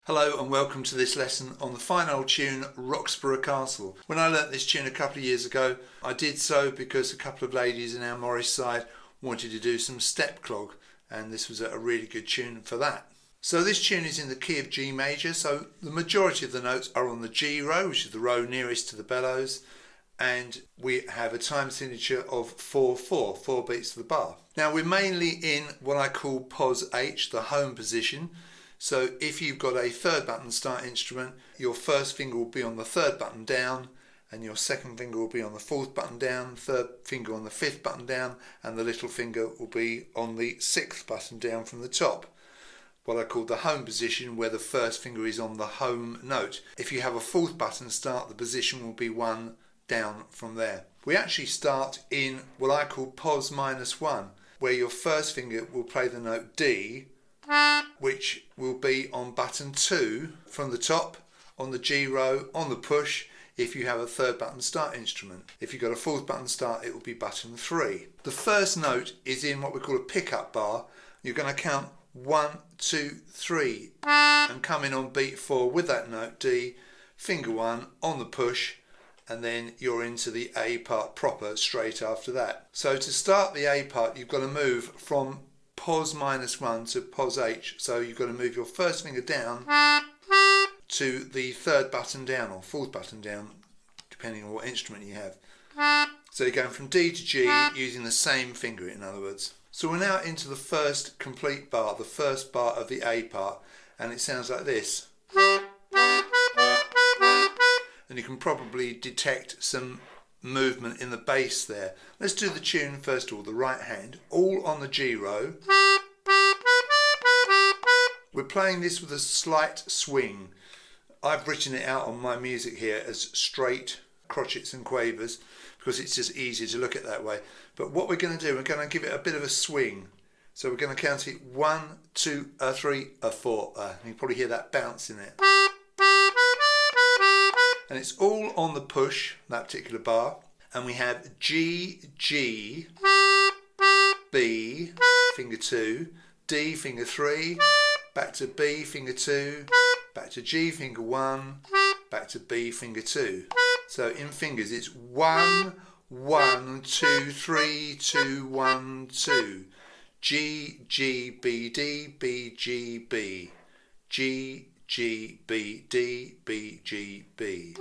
Hello and welcome to this lesson on the fine old tune Roxburgh Castle. When I learnt this tune a couple of years ago, I did so because a couple of ladies in our Morris side wanted to do some step clog, and this was a really good tune for that. So this tune is in the key of G major, so the majority of the notes are on the G row, which is the row nearest to the bellows, and we have a time signature of 4/4, 4 beats to the bar. Now we're mainly in what I call pos H, the home position. So if you've got a third button start instrument, your first finger will be on the third button down, and your second finger will be on the fourth button down, third finger on the fifth button down, and the little finger will be on the sixth button down from the top. What I call the home position, where the first finger is on the home note. If you have a fourth button start, the position will be one down from there. We actually start in what I call pos -1, where your first finger will play the note D, which will be on button 2 from the top, on the G row, on the push, if you have a third button start instrument. If you've got a fourth button start, it will be button 3. The first note is in what we call a pickup bar. You're going to count 1, 2, 3 and come in on beat 4 with that note D, finger 1 on the push, and then you're into the A part proper straight after that. So to start the A part, you've got to move from pos -1 to pos H, so you've got to move your first finger down to the third button down or fourth button down, depending on what instrument you have. So you're going from D to G using the same finger, in other words. So we're now into the first complete bar, the first bar of the A part, and it sounds like this. And you can probably detect some movement in the bass there. Let's do the tune first of all, the right hand, all on the G row. We're playing this with a slight swing. I've written it out on my music here as straight crotchets and quavers because it's just easier to look at that way. But what we're going to do, we're going to give it a bit of a swing. So we're going to count it 1, 2, 3, 4. And you can probably hear that bounce in it. And it's all on the push, that particular bar. And we have G, G, B, finger 2, D, finger 3, back to B, finger 2, back to G, finger 1, back to B, finger 2. So in fingers it's 1, 1, 2, 3, 2, 1, 2. G, G, B, D, B, G, B. G, G, B, D, B, G, B.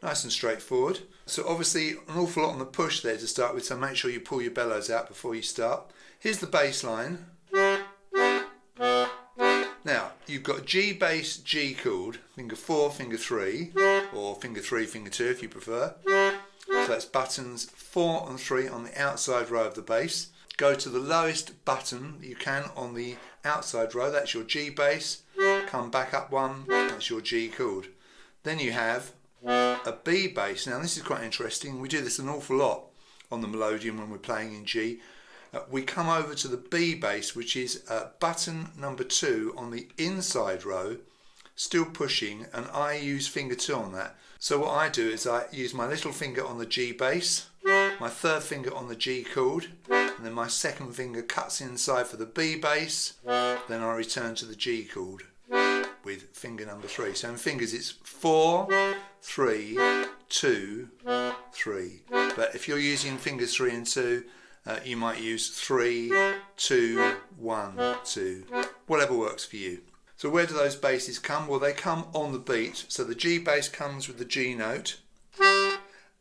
Nice and straightforward. So obviously an awful lot on the push there to start with, so make sure you pull your bellows out before you start. Here's the bass line. Now you've got G bass, G chord, finger 4, finger 3, or finger 3, finger 2 if you prefer. So that's buttons 4 and 3 on the outside row of the bass. Go to the lowest button you can on the outside row, that's your G bass. Come back up one, that's your G chord. Then you have a B bass. Now this is quite interesting. We do this an awful lot on the Melodeon when we're playing in G. We come over to the B bass, which is button number 2 on the inside row, still pushing, and I use finger 2 on that. So what I do is I use my little finger on the G bass, my third finger on the G chord, and then my second finger cuts inside for the B bass, then I return to the G chord with finger number 3. So in fingers it's 4, 3, 2, 3. But if you're using fingers 3 and 2, you might use 3, 2, 1, 2. Whatever works for you. So where do those basses come? Well, they come on the beat. So the G bass comes with the G note,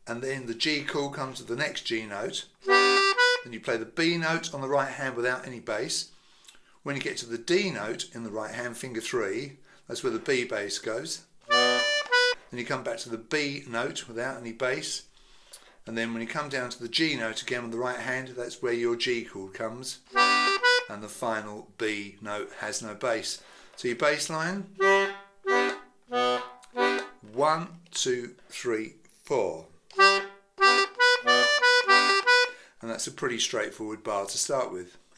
and then the G chord comes with the next G note. Then you play the B note on the right hand without any bass. When you get to the D note in the right hand, finger 3, that's where the B bass goes. Then you come back to the B note without any bass. And then when you come down to the G note again on the right hand, that's where your G chord comes. And the final B note has no bass. So your bass line, 1, 2, 3, 4. And that's a pretty straightforward bar to start with.